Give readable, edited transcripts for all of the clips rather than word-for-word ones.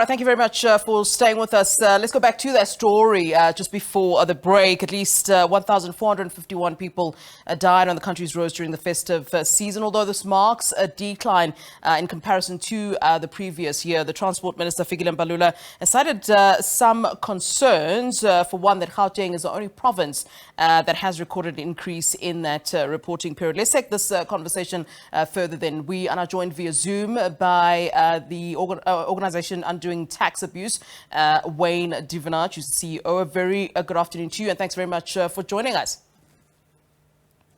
right, thank you very much for staying with us. Let's go back to that story just before the break. At least 1,451 people died on the country's roads during the festive season, although this marks a decline in comparison to the previous year. The Transport Minister Fikile Mbalula has cited some concerns. For one, that Gauteng is the only province that has recorded an increase in that reporting period. Let's take this conversation further then. We are now joined via Zoom by the organization Undoing Tax Abuse, Wayne Duvenage, who's the CEO. A very good afternoon to you, and thanks very much for joining us.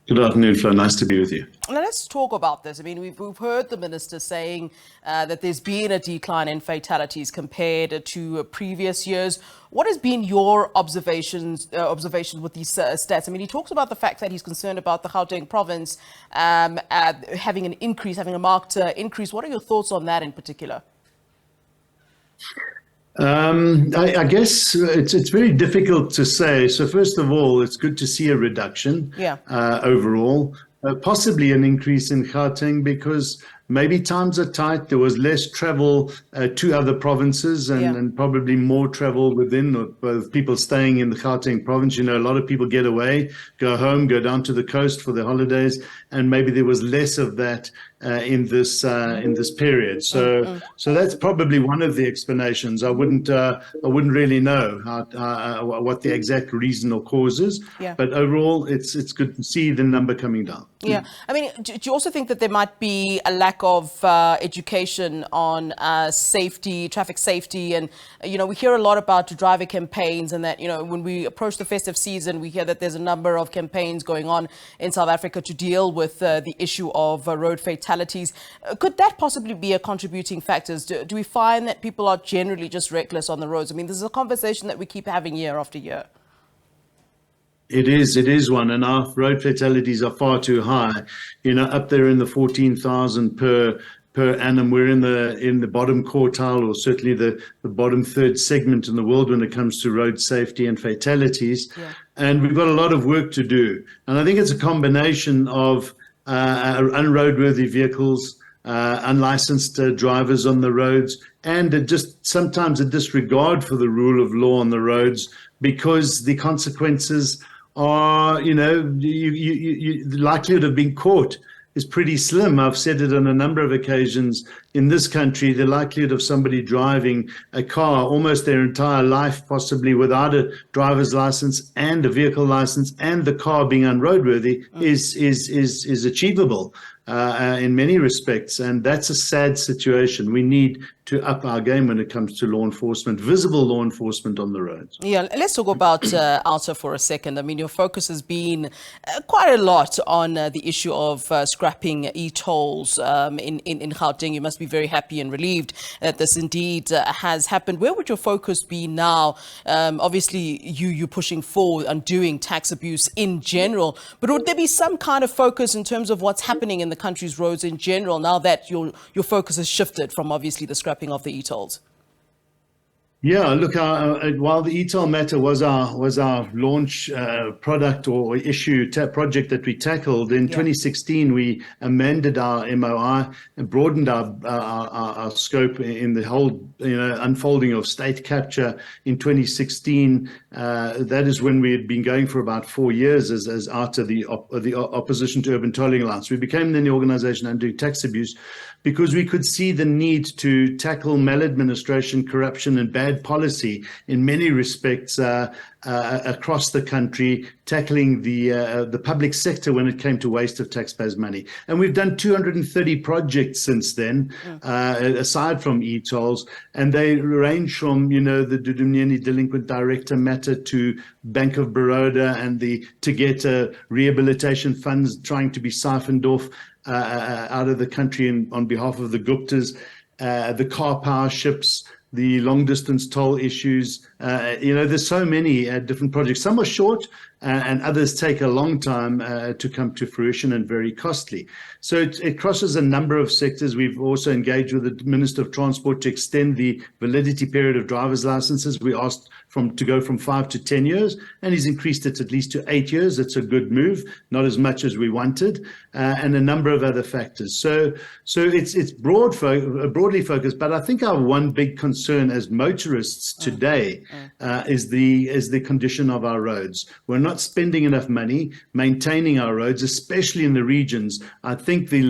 Good afternoon, Flo. Nice to be with you. Now, let's talk about this. I mean, we've heard the minister saying that there's been a decline in fatalities compared to previous years. What has been your observations with these stats? I mean, he talks about the fact that he's concerned about the Gauteng province having an increase, having a marked increase. What are your thoughts on that in particular? I guess it's very difficult to say. So first of all, it's good to see a reduction overall, possibly an increase in Gauteng because maybe times are tight. There was less travel to other provinces and probably more travel within both people staying in the Gauteng province. You know, a lot of people get away, go home, go down to the coast for their holidays, and maybe there was less of that in this period. So that's probably one of the explanations. I wouldn't really know what the exact reason or cause is. But overall, it's good to see the number coming down. Yeah, I mean, do you also think that there might be a lack of education on safety, traffic safety, and you know, we hear a lot about driver campaigns, and that, you know, when we approach the festive season, we hear that there's a number of campaigns going on in South Africa to deal with the issue of road fatalities. Could that possibly be a contributing factor? Do we find that people are generally just reckless on the roads? I mean, this is a conversation that we keep having year after year. It is one, and our road fatalities are far too high. You know, up there in the 14,000 per annum. We're in the bottom quartile, or certainly the bottom third segment in the world when it comes to road safety and fatalities. And we've got a lot of work to do. And I think it's a combination of unroadworthy vehicles, unlicensed drivers on the roads, and just sometimes a disregard for the rule of law on the roads, because the consequences are, you know, the likelihood of being caught is pretty slim. I've said it on a number of occasions. In this country, the likelihood of somebody driving a car almost their entire life, possibly without a driver's license and a vehicle license, and the car being unroadworthy, is achievable in many respects. And that's a sad situation. We need to up our game when it comes to law enforcement, visible law enforcement on the roads. Yeah, let's talk about ALTA for a second. I mean, your focus has been quite a lot on the issue of scrapping e-tolls in Gauteng. You must be very happy and relieved that this indeed has happened. Where would your focus be now? Obviously, you're pushing for undoing tax abuse in general, but would there be some kind of focus in terms of what's happening in the country's roads in general now that your focus has shifted from obviously the scrapping of the e-tolls? Yeah, look, while the e-toll matter was our launch product or issue project that we tackled in 2016, we amended our MOI and broadened our scope in the whole, you know, unfolding of state capture in 2016. That is when we had been going for about 4 years as ARTA, the opposition to urban tolling alliance. We became then the organization Undoing Tax Abuse because we could see the need to tackle maladministration, corruption, and bad policy in many respects across the country, tackling the public sector when it came to waste of taxpayers' money. And we've done 230 projects since then, aside from e-tolls, and they range from, you know, the Duvenage delinquent director matter to Bank of Baroda and the Tegeta rehabilitation funds trying to be siphoned off out of the country on behalf of the Guptas, the car power ships, the long distance toll issues. You know, there's so many different projects. Some are short, and others take a long time to come to fruition and very costly. So it crosses a number of sectors. We've also engaged with the Minister of Transport to extend the validity period of driver's licenses. We asked to go from 5 to 10 years, and he's increased it at least to 8 years. It's a good move, not as much as we wanted, and a number of other factors. So it's broadly focused, but I think our one big concern as motorists today is the condition of our roads. We're not spending enough money maintaining our roads, especially in the regions. I think the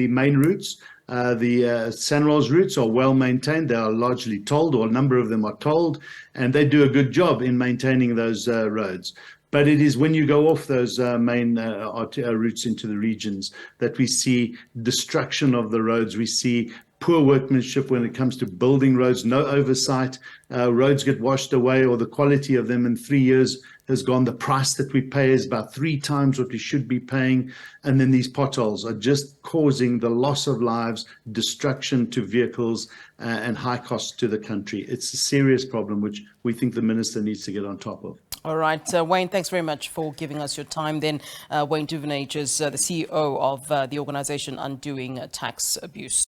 main routes, the SANRO's routes are well maintained. They are largely tolled, or a number of them are tolled, and they do a good job in maintaining those roads. But it is when you go off those main routes into the regions that we see destruction of the roads. We see poor workmanship when it comes to building roads, no oversight. Roads get washed away, or the quality of them in 3 years has gone. The price that we pay is about 3 times what we should be paying. And then these potholes are just causing the loss of lives, destruction to vehicles, and high costs to the country. It's a serious problem, which we think the minister needs to get on top of. All right, Wayne, thanks very much for giving us your time. Then Wayne Duvenage is the CEO of the organization Undoing Tax Abuse.